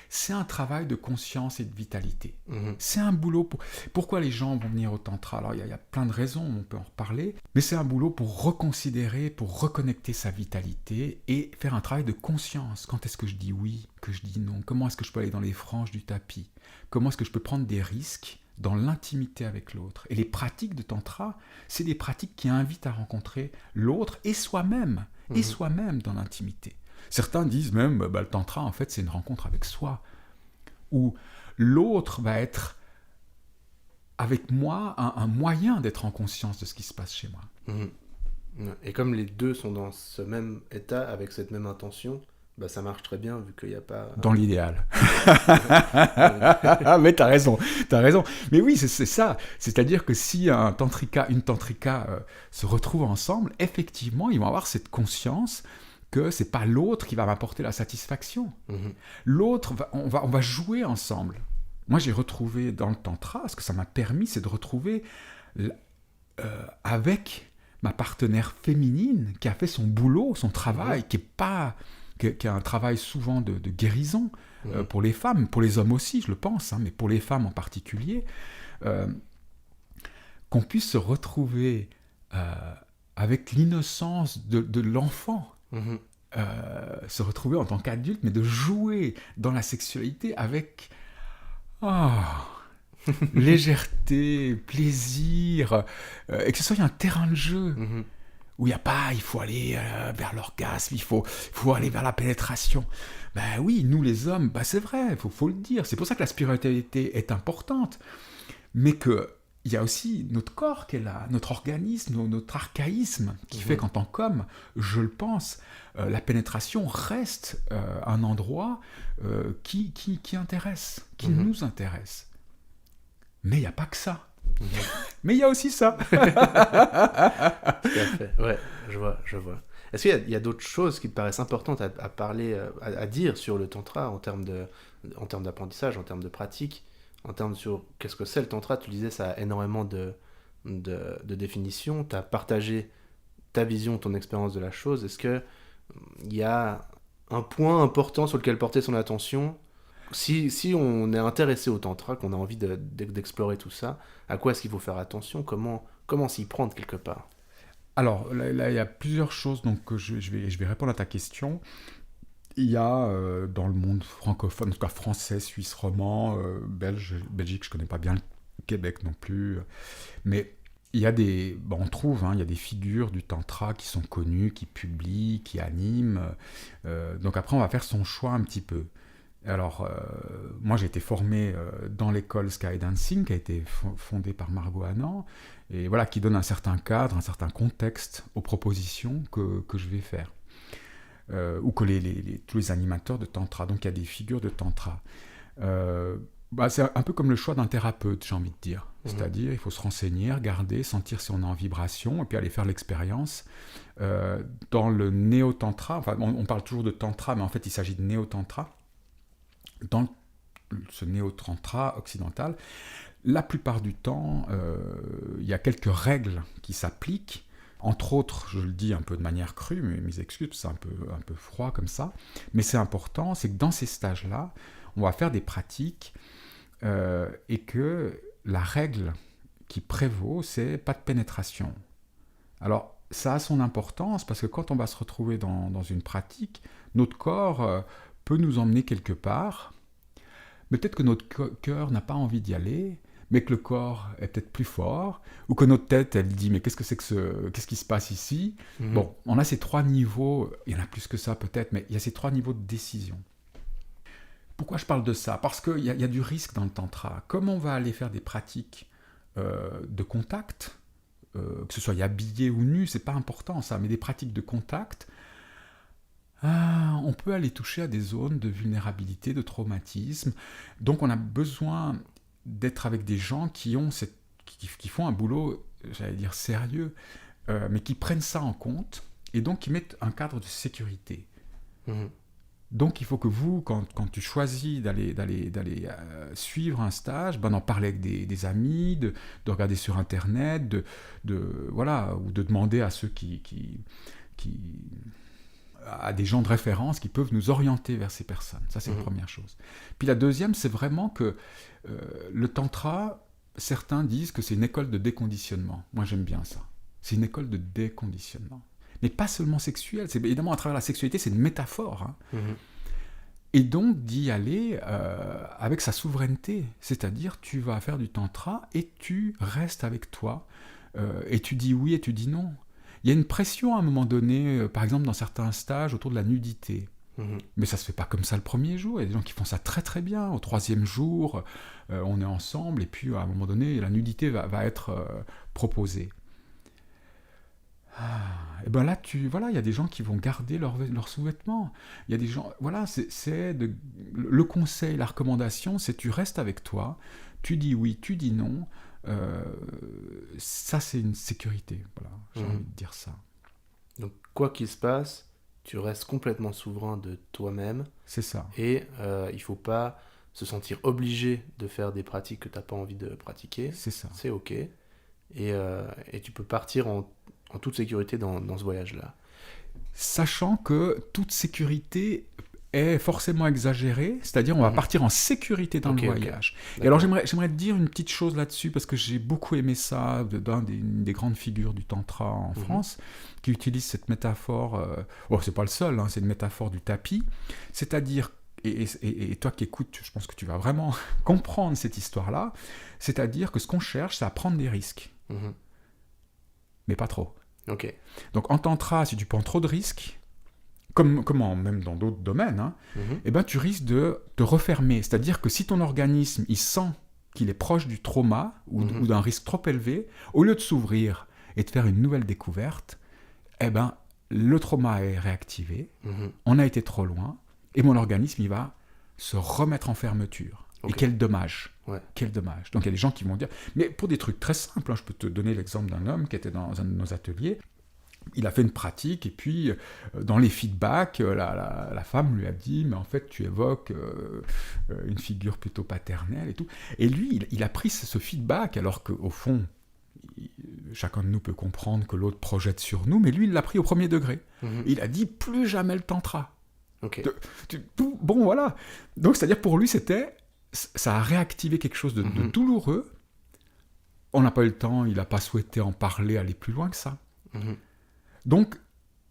c'est un travail de conscience et de vitalité. C'est un boulot pourquoi les gens vont venir au tantra. Alors il y a plein de raisons, on peut en reparler, mais c'est un boulot pour reconsidérer, pour reconnecter sa vitalité et faire un travail de conscience. Quand est-ce que je dis oui, que je dis non? Comment est-ce que je peux aller dans les franges du tapis? Comment est-ce que je peux prendre des risques dans l'intimité avec l'autre? Et les pratiques de tantra, c'est des pratiques qui invitent à rencontrer l'autre et soi-même, dans l'intimité. Certains disent même, le tantra, en fait, c'est une rencontre avec soi, où l'autre va être, avec moi, un moyen d'être en conscience de ce qui se passe chez moi. Et comme les deux sont dans ce même état, avec cette même intention, bah ça marche très bien, vu qu'il n'y a pas... Dans l'idéal. Mais t'as raison. Mais oui, c'est ça. C'est-à-dire que si un tantrika, une tantrika se retrouvent ensemble, effectivement, ils vont avoir cette conscience que c'est pas l'autre qui va m'apporter la satisfaction. L'autre, on va jouer ensemble. Moi, j'ai retrouvé dans le tantra, ce que ça m'a permis, c'est de retrouver avec ma partenaire féminine qui a fait son boulot, son travail, qui a un travail souvent de guérison pour les femmes, pour les hommes aussi, je le pense, mais pour les femmes en particulier, qu'on puisse se retrouver avec l'innocence de l'enfant, se retrouver en tant qu'adulte, mais de jouer dans la sexualité avec légèreté, plaisir, et que ce soit un terrain de jeu. Où il faut aller vers l'orgasme, il faut aller vers la pénétration. Ben oui, nous les hommes, c'est vrai, faut le dire. C'est pour ça que la spiritualité est importante. Mais qu'il y a aussi notre corps qui est là, notre organisme, notre archaïsme, qui fait qu'en tant qu'homme, je le pense, la pénétration reste un endroit qui intéresse, qui nous intéresse. Mais il n'y a pas que ça. Mais il y a aussi ça. Tout à fait. Ouais, je vois. Est-ce qu'il y a d'autres choses qui te paraissent importantes à parler, à dire sur le tantra en termes d'apprentissage, en termes de pratique, en termes sur qu'est-ce que c'est le tantra? Tu disais, ça a énormément de définitions. Tu as partagé ta vision, ton expérience de la chose. Est-ce qu'il y a un point important sur lequel porter son attention? Si on est intéressé au tantra, qu'on a envie d'explorer tout ça, à quoi est-ce qu'il faut faire attention? Comment s'y prendre quelque part? Alors, là, il y a plusieurs choses, donc je vais répondre à ta question. Il y a dans le monde francophone, en tout cas français, suisse roman, Belgique, je ne connais pas bien le Québec non plus, mais il y a on trouve, il y a des figures du tantra qui sont connues, qui publient, qui animent, donc après on va faire son choix un petit peu. Alors, moi j'ai été formé dans l'école Sky Dancing, qui a été fondée par Margot Anand, et voilà, qui donne un certain cadre, un certain contexte aux propositions que je vais faire. Ou que tous les animateurs de tantra. Donc il y a des figures de tantra. C'est un peu comme le choix d'un thérapeute, j'ai envie de dire. C'est-à-dire, il faut se renseigner, regarder, sentir si on est en vibration, et puis aller faire l'expérience. Dans le néo-tantra, enfin, on parle toujours de tantra, mais en fait, il s'agit de néo-tantra. Dans ce néo-tantra occidental, la plupart du temps, il y a quelques règles qui s'appliquent. Entre autres, je le dis un peu de manière crue, mais mes excuses, c'est un peu froid comme ça, mais c'est important, c'est que dans ces stages-là, on va faire des pratiques et que la règle qui prévaut, c'est pas de pénétration. Alors, ça a son importance parce que quand on va se retrouver dans une pratique, notre corps peut nous emmener quelque part, mais peut-être que notre cœur n'a pas envie d'y aller, mais que le corps est peut-être plus fort, ou que notre tête, elle dit, mais qu'est-ce qui se passe ici ? Bon, on a ces 3 niveaux, il y en a plus que ça peut-être, mais il y a ces 3 niveaux de décision. Pourquoi je parle de ça ? Parce qu'il y a du risque dans le tantra. Comme on va aller faire des pratiques de contact, que ce soit habillé ou nu, c'est pas important ça, mais des pratiques de contact, on peut aller toucher à des zones de vulnérabilité, de traumatisme. Donc on a besoin d'être avec des gens qui font un boulot, j'allais dire sérieux, mais qui prennent ça en compte et donc qui mettent un cadre de sécurité. Donc il faut que vous, quand tu choisis d'aller suivre un stage, d'en parler avec des amis, de regarder sur internet, voilà, ou de demander à ceux à des gens de référence qui peuvent nous orienter vers ces personnes. Ça, c'est la première chose. Puis la deuxième, c'est vraiment que le tantra, certains disent que c'est une école de déconditionnement. Moi, j'aime bien ça. C'est une école de déconditionnement. Mais pas seulement sexuelle. C'est, évidemment, à travers la sexualité, c'est une métaphore. Et donc, d'y aller avec sa souveraineté. C'est-à-dire, tu vas faire du tantra et tu restes avec toi. Et tu dis oui et tu dis non. Il y a une pression à un moment donné, par exemple dans certains stages, autour de la nudité. Mais ça ne se fait pas comme ça le premier jour. Il y a des gens qui font ça très très bien. Au 3e jour, on est ensemble et puis à un moment donné, la nudité va être proposée. Et bien là, il y a des gens qui vont garder leurs sous-vêtements. Il y a des gens, voilà, le conseil, la recommandation, c'est tu restes avec toi, tu dis oui, tu dis non. Ça, c'est une sécurité. Voilà, j'ai envie de dire ça. Donc, quoi qu'il se passe, tu restes complètement souverain de toi-même. C'est ça. Et il ne faut pas se sentir obligé de faire des pratiques que tu n'as pas envie de pratiquer. C'est ça. C'est OK. Et tu peux partir en toute sécurité dans ce voyage-là. Sachant que toute sécurité est forcément exagérée, c'est-à-dire on va partir en sécurité dans le voyage. Et alors j'aimerais te dire une petite chose là-dessus, parce que j'ai beaucoup aimé ça d'un des grandes figures du tantra en France, qui utilise cette métaphore, c'est pas le seul, c'est une métaphore du tapis, c'est-à-dire, et toi qui écoutes, je pense que tu vas vraiment comprendre cette histoire-là, c'est-à-dire que ce qu'on cherche, c'est à prendre des risques. Mais pas trop. Okay. Donc en tantra, si tu prends trop de risques, comme même dans d'autres domaines, eh ben, tu risques de te refermer. C'est-à-dire que si ton organisme il sent qu'il est proche du trauma ou d'un risque trop élevé, au lieu de s'ouvrir et de faire une nouvelle découverte, eh ben, le trauma est réactivé, on a été trop loin, et mon organisme il va se remettre en fermeture. Okay. Et quel dommage. Ouais. Quel dommage. Donc il y a des gens qui vont dire, mais pour des trucs très simples, je peux te donner l'exemple d'un homme qui était dans un de nos ateliers. Il a fait une pratique et puis dans les feedbacks, la femme lui a dit, mais en fait tu évoques une figure plutôt paternelle et tout. Et lui, il a pris ce feedback alors qu'au fond, chacun de nous peut comprendre que l'autre projette sur nous, mais lui il l'a pris au 1er degré. Il a dit plus jamais le tantra. Okay. Bon voilà. Donc c'est-à-dire pour lui ça a réactivé quelque chose de douloureux. On n'a pas eu le temps, il n'a pas souhaité en parler, aller plus loin que ça. Mhm. Donc,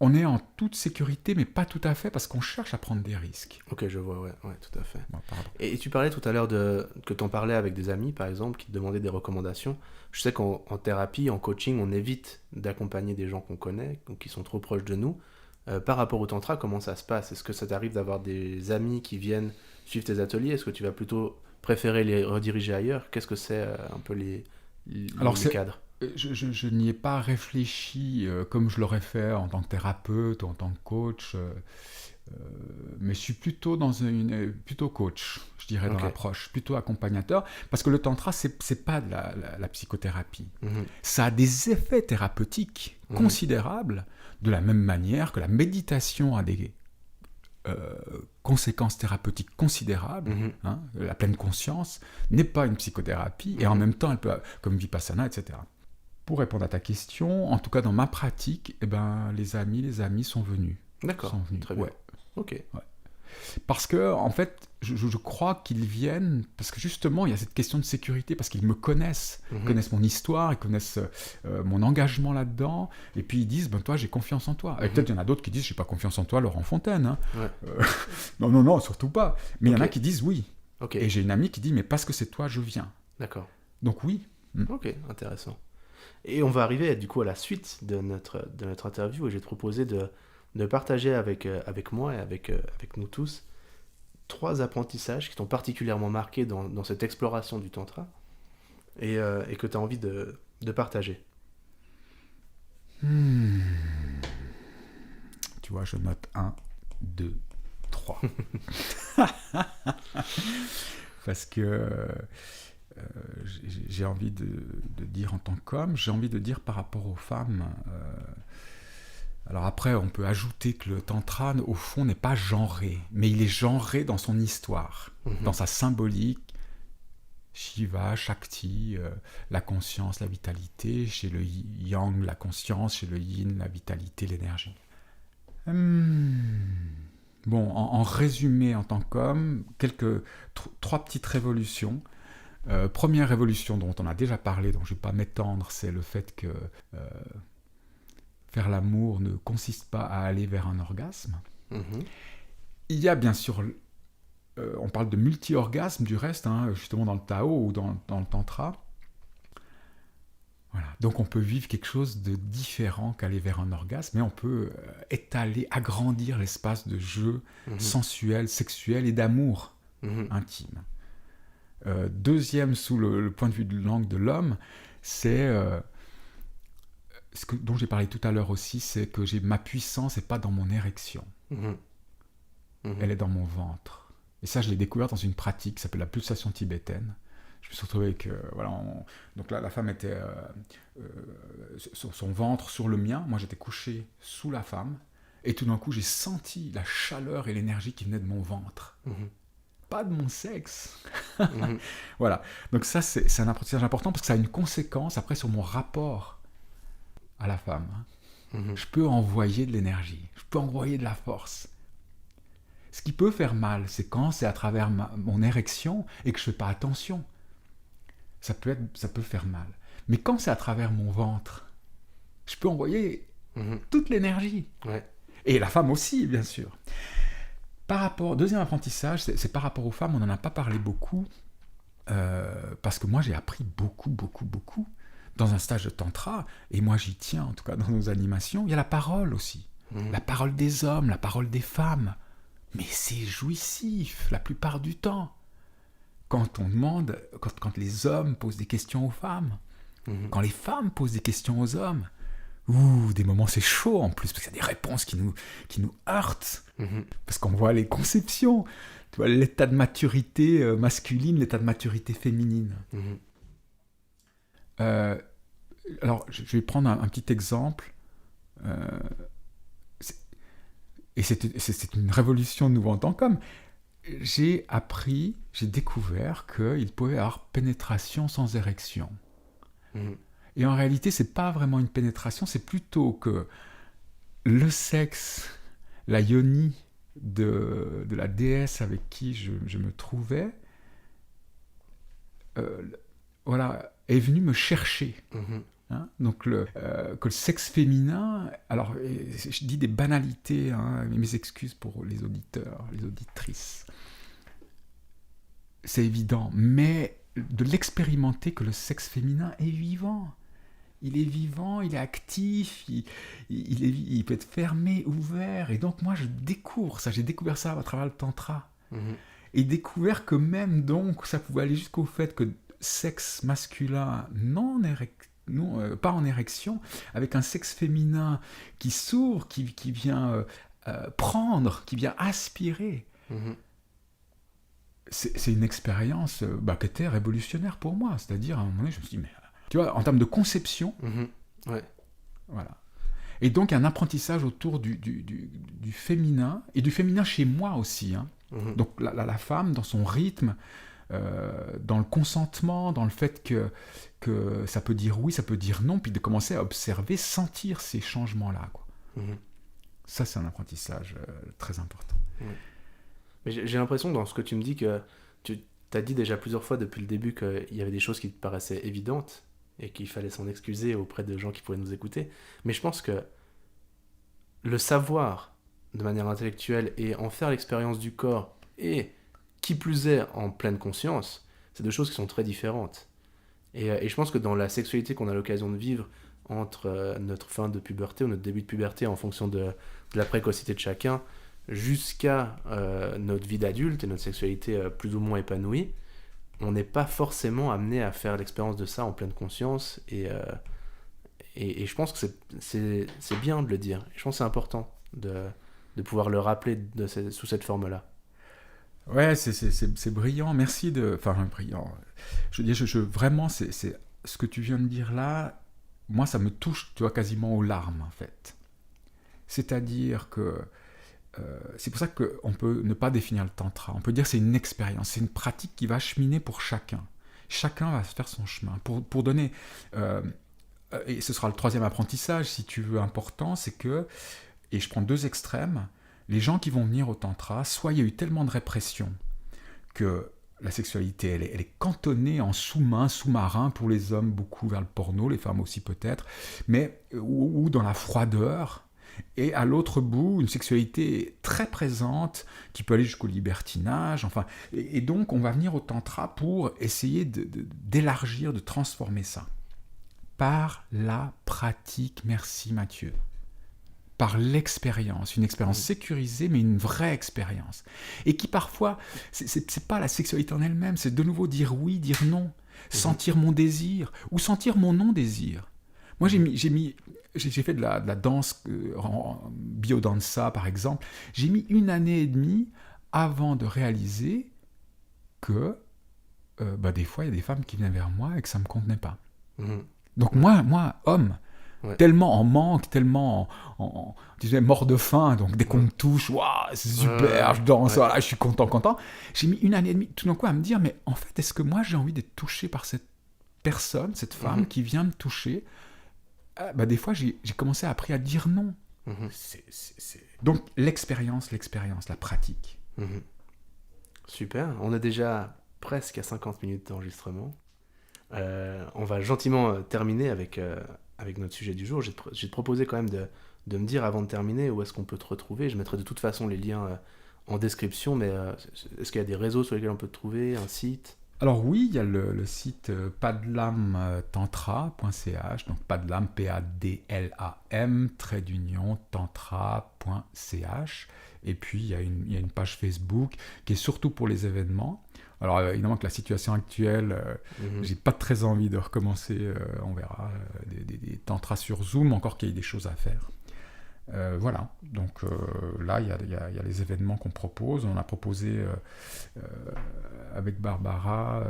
on est en toute sécurité, mais pas tout à fait, parce qu'on cherche à prendre des risques. Ok, je vois, ouais, tout à fait. Bon, pardon. Et tu parlais tout à l'heure que tu en parlais avec des amis, par exemple, qui te demandaient des recommandations. Je sais qu'en thérapie, en coaching, on évite d'accompagner des gens qu'on connaît, ou qui sont trop proches de nous. Par rapport au tantra, comment ça se passe? Est-ce que ça t'arrive d'avoir des amis qui viennent suivre tes ateliers? Est-ce que tu vas plutôt préférer les rediriger ailleurs? Qu'est-ce que c'est un peu les cadres? Je n'y ai pas réfléchi comme je l'aurais fait en tant que thérapeute ou en tant que coach, mais je suis plutôt plutôt coach, je dirais, dans l'approche, plutôt accompagnateur, parce que le tantra, c'est pas de la psychothérapie. Mhm. Ça a des effets thérapeutiques considérables, de la même manière que la méditation a des conséquences thérapeutiques considérables. La pleine conscience n'est pas une psychothérapie, et en même temps, elle peut, comme Vipassana, etc. Pour répondre à ta question, en tout cas dans ma pratique, les amis sont venus. D'accord, très bien. Ouais. Ok. Ouais. Parce que, en fait, je crois qu'ils viennent, parce que justement, il y a cette question de sécurité, parce qu'ils me connaissent, ils connaissent mon histoire, ils connaissent mon engagement là-dedans, et puis ils disent, toi, j'ai confiance en toi. Et peut-être il y en a d'autres qui disent, j'ai pas confiance en toi, Laurent Fontaine. Hein. Ouais. Non, surtout pas. Mais il y en a qui disent oui. Okay. Et j'ai une amie qui dit, mais parce que c'est toi, je viens. D'accord. Donc oui. Ok, intéressant. Et on va arriver du coup à la suite de notre interview, et je vais te proposer de partager avec moi et avec nous tous 3 apprentissages qui t'ont particulièrement marqué dans cette exploration du tantra et que tu as envie de partager. Tu vois, je note 1, 2, 3. Parce que j'ai envie de dire en tant qu'homme, j'ai envie de dire par rapport aux femmes. Alors après, on peut ajouter que le tantra, au fond, n'est pas genré, mais il est genré dans son histoire, dans sa symbolique. Shiva, Shakti, la conscience, la vitalité, chez le yang, la conscience, chez le yin, la vitalité, l'énergie. Bon, en résumé, en tant qu'homme, 3 petites révolutions. Première révolution dont on a déjà parlé, dont je ne vais pas m'étendre, c'est le fait que faire l'amour ne consiste pas à aller vers un orgasme. Il y a bien sûr, on parle de multi-orgasme du reste, justement dans le Tao ou dans le Tantra. Voilà. Donc on peut vivre quelque chose de différent qu'aller vers un orgasme, mais on peut étaler, agrandir l'espace de jeu sensuel, sexuel et d'amour intime. Deuxième, sous le point de vue de l'angle de l'homme, c'est dont j'ai parlé tout à l'heure aussi, c'est que ma puissance n'est pas dans mon érection. Elle est dans mon ventre. Et ça, je l'ai découvert dans une pratique qui s'appelle la pulsation tibétaine. Je me suis retrouvé avec... donc là, la femme était son ventre sur le mien. Moi, j'étais couché sous la femme. Et tout d'un coup, j'ai senti la chaleur et l'énergie qui venaient de mon ventre. Pas de mon sexe. Voilà. Donc ça, c'est un apprentissage important parce que ça a une conséquence après sur mon rapport à la femme. Je peux envoyer de l'énergie. Je peux envoyer de la force. Ce qui peut faire mal, c'est quand c'est à travers mon érection et que je ne fais pas attention. Ça peut faire mal. Mais quand c'est à travers mon ventre, je peux envoyer toute l'énergie. Ouais. Et la femme aussi, bien sûr. Deuxième apprentissage, c'est par rapport aux femmes, on n'en a pas parlé beaucoup, parce que moi j'ai appris beaucoup dans un stage de tantra, et moi j'y tiens, en tout cas dans nos animations, il y a la parole aussi. La parole des hommes, la parole des femmes. Mais c'est jouissif la plupart du temps. Quand on demande, quand les hommes posent des questions aux femmes, quand les femmes posent des questions aux hommes, des moments c'est chaud en plus, parce qu'il y a des réponses qui nous heurtent, parce qu'on voit les conceptions, tu vois, l'état de maturité masculine, l'état de maturité féminine. Alors, je vais prendre un petit exemple. Et c'est une révolution de nouveau en tant qu'homme. J'ai découvert qu'il pouvait y avoir pénétration sans érection. Et en réalité, c'est pas vraiment une pénétration, c'est plutôt que le sexe, la yoni de la déesse avec qui je me trouvais, est venu me chercher. Hein, donc que le sexe féminin, alors je dis des banalités, hein, mes excuses pour les auditeurs, les auditrices, c'est évident, mais de l'expérimenter que le sexe féminin est vivant. Il est vivant, il est actif, il peut être fermé, ouvert, et donc moi je découvre ça, j'ai découvert ça à travers le tantra, et découvert que même donc ça pouvait aller jusqu'au fait que sexe masculin pas en érection, avec un sexe féminin qui s'ouvre, qui vient prendre, qui vient aspirer. C'est une expérience qui était révolutionnaire pour moi. C'est-à-dire, à un moment donné, je me suis dit, mais tu vois, en termes de conception, voilà. Et donc, un apprentissage autour du féminin, et du féminin chez moi aussi. Hein. Donc, la femme, dans son rythme, dans le consentement, dans le fait que ça peut dire oui, ça peut dire non, puis de commencer à observer, sentir ces changements-là. Quoi. Ça, c'est un apprentissage très important. Mais j'ai l'impression, dans ce que tu me dis, que tu as dit déjà plusieurs fois depuis le début qu'il y avait des choses qui te paraissaient évidentes et qu'il fallait s'en excuser auprès de gens qui pourraient nous écouter. Mais je pense que le savoir de manière intellectuelle et en faire l'expérience du corps, et qui plus est en pleine conscience, c'est deux choses qui sont très différentes. Et je pense que dans la sexualité qu'on a l'occasion de vivre entre notre fin de puberté ou notre début de puberté, en fonction de la précocité de chacun, jusqu'à notre vie d'adulte et notre sexualité plus ou moins épanouie, on n'est pas forcément amené à faire l'expérience de ça en pleine conscience, et je pense que c'est bien de le dire. Je pense que c'est important de pouvoir le rappeler sous cette forme-là. Ouais, c'est brillant, merci Enfin, brillant. Je veux dire, vraiment, c'est ce que tu viens de dire là, moi, ça me touche, tu vois, quasiment aux larmes, en fait. C'est-à-dire que c'est pour ça qu'on peut ne pas définir le tantra. On peut dire que c'est une expérience, c'est une pratique qui va cheminer pour chacun. Chacun va faire son chemin. Pour donner... et ce sera le troisième apprentissage, si tu veux, important, c'est que, et je prends deux extrêmes, les gens qui vont venir au tantra, soit il y a eu tellement de répression que la sexualité, elle est cantonnée en sous-main, sous-marin, pour les hommes, beaucoup vers le porno, les femmes aussi peut-être, mais ou dans la froideur. Et à l'autre bout, une sexualité très présente, qui peut aller jusqu'au libertinage, enfin, et donc on va venir au tantra pour essayer d'élargir, de transformer ça. Par la pratique, merci Mathieu. Par l'expérience, une expérience sécurisée, mais une vraie expérience. Et qui parfois, c'est pas la sexualité en elle-même, c'est de nouveau dire oui, dire non, sentir mon désir, ou sentir mon non-désir. Moi, j'ai fait de la danse, biodanza par exemple. J'ai mis 1 année et demie avant de réaliser que des fois, il y a des femmes qui viennent vers moi et que ça ne me convenait pas. Donc moi, homme, tellement en manque, tellement tu disais, mort de faim, donc dès qu'on me touche, waouh, c'est super, je danse, voilà, je suis content. J'ai mis 1 année et demie tout d'un coup à me dire, mais en fait, est-ce que moi j'ai envie d'être touché par cette personne, cette femme qui vient me toucher? Des fois, j'ai commencé à apprendre à dire non. Donc, l'expérience, la pratique. Super. On est déjà presque à 50 minutes d'enregistrement. On va gentiment terminer avec notre sujet du jour. Je vais te proposer quand même de me dire avant de terminer où est-ce qu'on peut te retrouver. Je mettrai de toute façon les liens en description, mais est-ce qu'il y a des réseaux sur lesquels on peut te trouver, un site ? Alors oui, il y a le site padlamtantra.ch, donc padlam, P-A-D-L-A-M, _tantra.ch, et puis il y a une page Facebook qui est surtout pour les événements. Alors évidemment que la situation actuelle, j'ai pas très envie de recommencer, on verra, des tantras sur Zoom, encore qu'il y ait des choses à faire. Voilà, donc là il y a les événements qu'on propose. On a proposé avec Barbara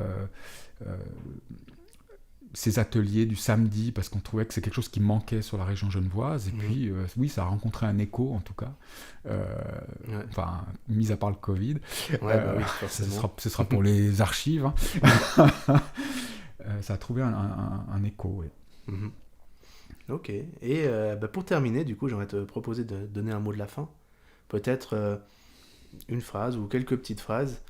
ces ateliers du samedi parce qu'on trouvait que c'est quelque chose qui manquait sur la région genevoise, et puis oui, ça a rencontré un écho en tout cas, enfin mis à part le Covid, oui, ce sera pour les archives, hein. Ça a trouvé un écho, oui. Ok, et pour terminer, du coup, j'aimerais te proposer de donner un mot de la fin. Peut-être une phrase ou quelques petites phrases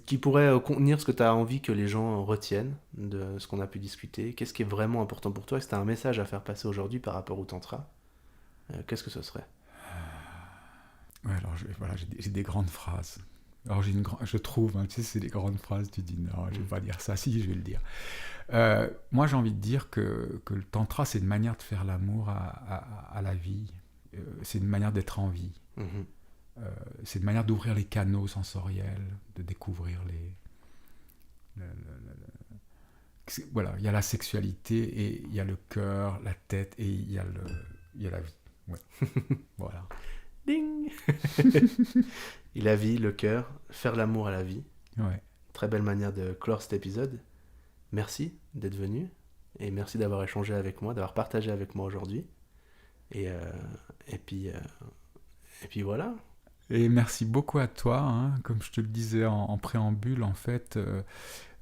qui pourrait contenir ce que tu as envie que les gens retiennent de ce qu'on a pu discuter. Qu'est-ce qui est vraiment important pour toi? Est-ce que tu as un message à faire passer aujourd'hui par rapport au tantra? Qu'est-ce que ce serait? Ouais, alors j'ai des grandes phrases. Alors je trouve, hein, tu sais, c'est des grandes phrases, tu dis non, je vais pas dire ça, si, je vais le dire. Moi, j'ai envie de dire que le tantra, c'est une manière de faire l'amour à la vie. C'est une manière d'être en vie. C'est une manière d'ouvrir les canaux sensoriels, de découvrir voilà, il y a la sexualité et il y a le cœur, la tête et il y a la vie. Ouais. Voilà. Ding. Et la vie, le cœur, faire l'amour à la vie. Ouais. Très belle manière de clore cet épisode. Merci d'être venu et merci d'avoir échangé avec moi, d'avoir partagé avec moi aujourd'hui. Et puis voilà. Et merci beaucoup à toi, hein. Comme je te le disais en préambule, en fait,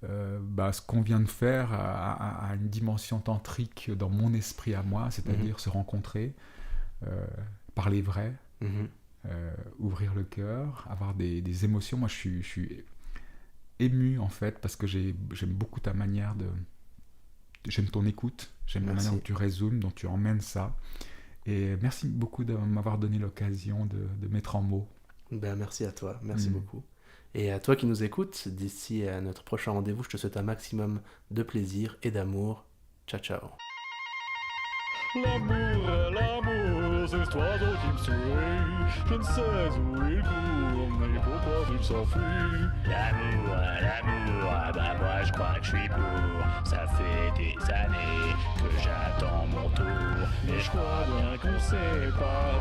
ce qu'on vient de faire a une dimension tantrique dans mon esprit à moi, c'est-à-dire se rencontrer, parler vrai, ouvrir le cœur, avoir des émotions. Moi, je suis ému, en fait, parce que j'aime beaucoup ta manière j'aime ton écoute, j'aime la manière dont tu résumes, dont tu emmènes ça. Et merci beaucoup de m'avoir donné l'occasion de mettre en mots. Merci à toi, merci beaucoup. Et à toi qui nous écoutes, d'ici à notre prochain rendez-vous, je te souhaite un maximum de plaisir et d'amour. Ciao, ciao. L'amour, c'est cet oiseau qui me sourit. Je ne sais où il court, mais pourquoi il s'enfuit? L'amour, bah moi je crois que je suis pour. Ça fait des années que j'attends mon tour, mais je crois bien qu'on sait pas